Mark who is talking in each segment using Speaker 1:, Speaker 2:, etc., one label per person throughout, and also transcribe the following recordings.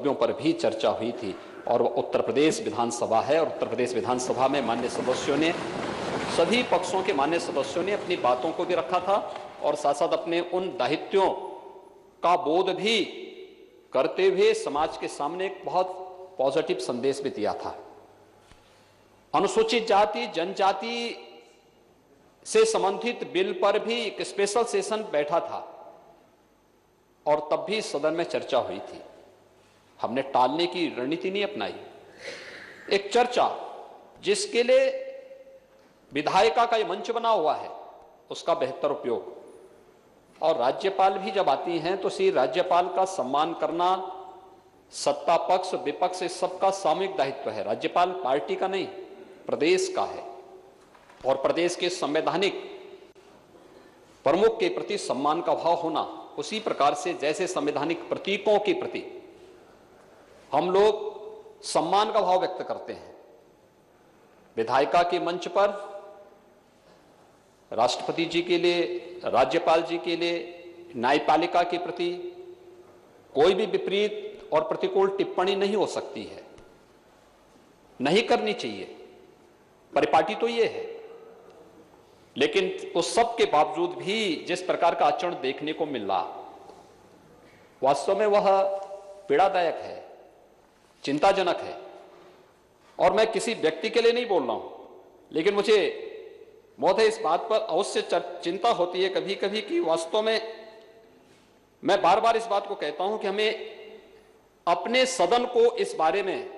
Speaker 1: पर भी चर्चा हुई थी और उत्तर प्रदेश विधानसभा है और उत्तर प्रदेश विधानसभा में माननीय सदस्यों ने, सभी पक्षों के माननीय सदस्यों ने अपनी बातों को भी रखा था और साथ साथ अपने उन दायित्वों का बोध भी करते हुए समाज के सामने एक बहुत पॉजिटिव संदेश भी दिया था। अनुसूचित जाति जनजाति से संबंधित बिल पर भी एक स्पेशल सेशन बैठा था और तब भी सदन में चर्चा हुई थी। हमने टालने की रणनीति नहीं अपनाई। एक चर्चा जिसके लिए विधायिका का यह मंच बना हुआ है उसका बेहतर उपयोग, और राज्यपाल भी जब आती हैं तो श्री राज्यपाल का सम्मान करना सत्ता पक्ष विपक्ष इस सबका सामूहिक दायित्व है। राज्यपाल पार्टी का नहीं, प्रदेश का है और प्रदेश के संवैधानिक प्रमुख के प्रति सम्मान का भाव होना, उसी प्रकार से जैसे संवैधानिक प्रतीकों के प्रति हम लोग सम्मान का भाव व्यक्त करते हैं, विधायिका के मंच पर राष्ट्रपति जी के लिए, राज्यपाल जी के लिए, न्यायपालिका के प्रति कोई भी विपरीत और प्रतिकूल टिप्पणी नहीं हो सकती है, नहीं करनी चाहिए, परिपाटी तो ये है। लेकिन उस सब के बावजूद भी जिस प्रकार का आचरण देखने को मिल रहा, वास्तव में वह पीड़ादायक है, चिंताजनक है। और मैं किसी व्यक्ति के लिए नहीं बोल रहा हूं, लेकिन मुझे महोदय इस बात पर अवश्य चिंता होती है कभी कभी कि वास्तव में मैं बार बार इस बात को कहता हूं कि हमें अपने सदन को इस बारे में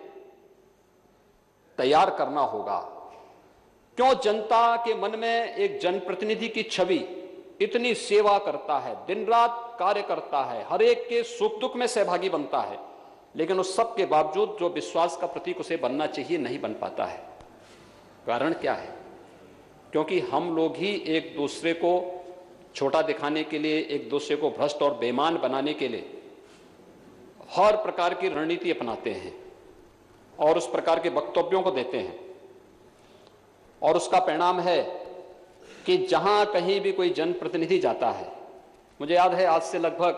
Speaker 1: तैयार करना होगा। क्यों जनता के मन में एक जनप्रतिनिधि की छवि, इतनी सेवा करता है, दिन रात कार्य करता है, हर एक के सुख दुख में सहभागी बनता है, लेकिन उस सब के बावजूद जो विश्वास का प्रतीक उसे बनना चाहिए नहीं बन पाता है। कारण क्या है? क्योंकि हम लोग ही एक दूसरे को छोटा दिखाने के लिए, एक दूसरे को भ्रष्ट और बेईमान बनाने के लिए हर प्रकार की रणनीति अपनाते हैं और उस प्रकार के वक्तव्यों को देते हैं, और उसका परिणाम है कि जहां कहीं भी कोई जनप्रतिनिधि जाता है, मुझे याद है आज से लगभग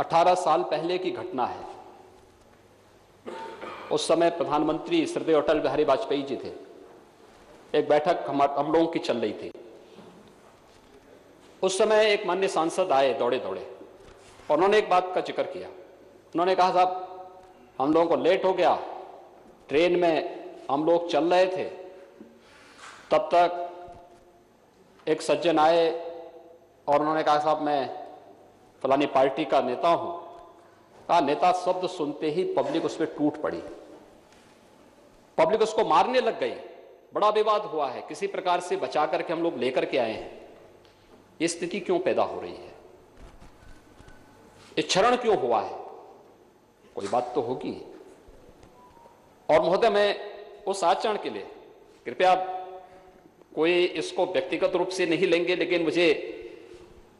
Speaker 1: 18 साल पहले की घटना है। उस समय प्रधानमंत्री श्रद्धेय अटल बिहारी वाजपेयी जी थे। एक बैठक हम लोगों की चल रही थी। उस समय एक माननीय सांसद आए दौड़े दौड़े और उन्होंने एक बात का जिक्र किया। उन्होंने कहा, साहब हम लोगों को लेट हो गया, ट्रेन में हम लोग चल रहे थे, तब तक एक सज्जन आए और उन्होंने कहा, साहब मैं फलानी पार्टी का नेता हूं। कहा नेता शब्द सुनते ही पब्लिक उस पर टूट पड़ी, पब्लिक उसको मारने लग गई, बड़ा विवाद हुआ है, किसी प्रकार से बचा करके हम लोग लेकर के आए हैं। ये स्थिति क्यों पैदा हो रही है? ये क्षरण क्यों हुआ है? कोई बात तो होगी। और महोदय मैं उस आचरण के लिए कृपया कोई इसको व्यक्तिगत रूप से नहीं लेंगे, लेकिन मुझे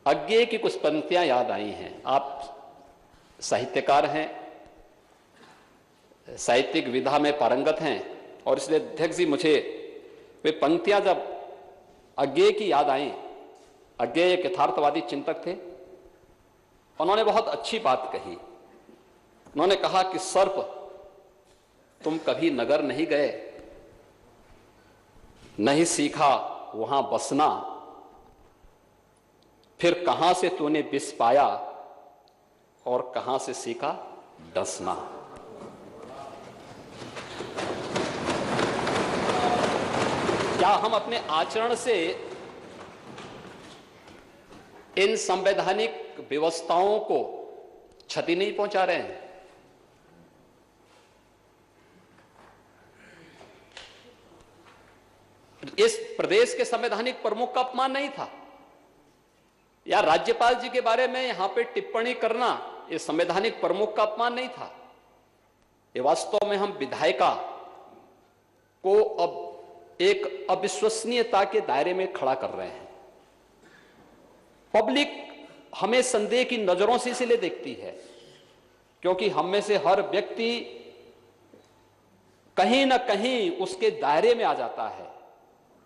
Speaker 1: अज्ञेय की कुछ पंक्तियां याद आई हैं। आप साहित्यकार हैं, साहित्यिक विधा में पारंगत हैं, और इसलिए अध्यक्ष जी मुझे वे पंक्तियां जब अज्ञेय की याद आई, अज्ञेय एक यथार्थवादी चिंतक थे, उन्होंने बहुत अच्छी बात कही। उन्होंने कहा कि सर्प तुम कभी नगर नहीं गए, नहीं सीखा वहां बसना, फिर कहां से तूने विष पाया और कहां से सीखा डसना। क्या हम अपने आचरण से इन संवैधानिक व्यवस्थाओं को क्षति नहीं पहुंचा रहे हैं? इस प्रदेश के संवैधानिक प्रमुख का अपमान नहीं था, या राज्यपाल जी के बारे में यहां पे टिप्पणी करना इस संवैधानिक प्रमुख का अपमान नहीं था। ये वास्तव में हम विधायिका को अब एक अविश्वसनीयता के दायरे में खड़ा कर रहे हैं। पब्लिक हमें संदेह की नजरों से इसलिए देखती है क्योंकि हम में से हर व्यक्ति कहीं ना कहीं उसके दायरे में आ जाता है।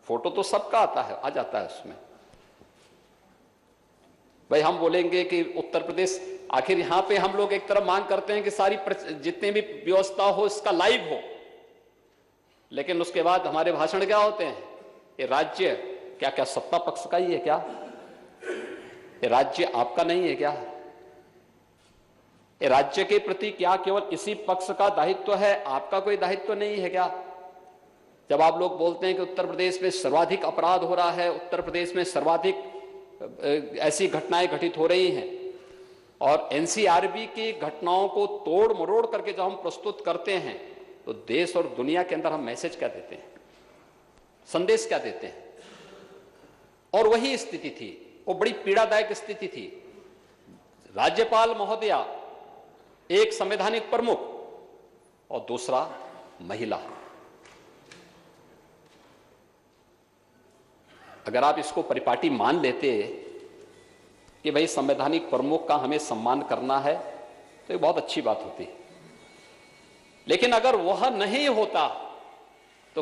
Speaker 1: फोटो तो सबका आता है, आ जाता है उसमें, भाई हम बोलेंगे कि उत्तर प्रदेश, आखिर यहां पे हम लोग एक तरफ मांग करते हैं कि सारी जितनी भी व्यवस्था हो इसका लाइव हो, लेकिन उसके बाद हमारे भाषण क्या होते हैं? ये राज्य क्या क्या सत्ता पक्ष का ही है क्या? ये राज्य आपका नहीं है क्या? ये राज्य के प्रति क्या केवल इसी पक्ष का दायित्व है, आपका कोई दायित्व नहीं है क्या? जब आप लोग बोलते हैं कि उत्तर प्रदेश में सर्वाधिक अपराध हो रहा है, उत्तर प्रदेश में सर्वाधिक ऐसी घटनाएं घटित हो रही हैं, और एनसीआरबी की घटनाओं को तोड़ मरोड़ करके जब हम प्रस्तुत करते हैं तो देश और दुनिया के अंदर हम मैसेज क्या देते हैं, संदेश क्या देते हैं? और वही स्थिति थी, वो बड़ी पीड़ादायक स्थिति थी। राज्यपाल महोदया एक संवैधानिक प्रमुख और दूसरा महिला। अगर आप इसको परिपाटी मान लेते कि भाई संवैधानिक प्रमुख का हमें सम्मान करना है तो ये बहुत अच्छी बात होती, लेकिन अगर वह नहीं होता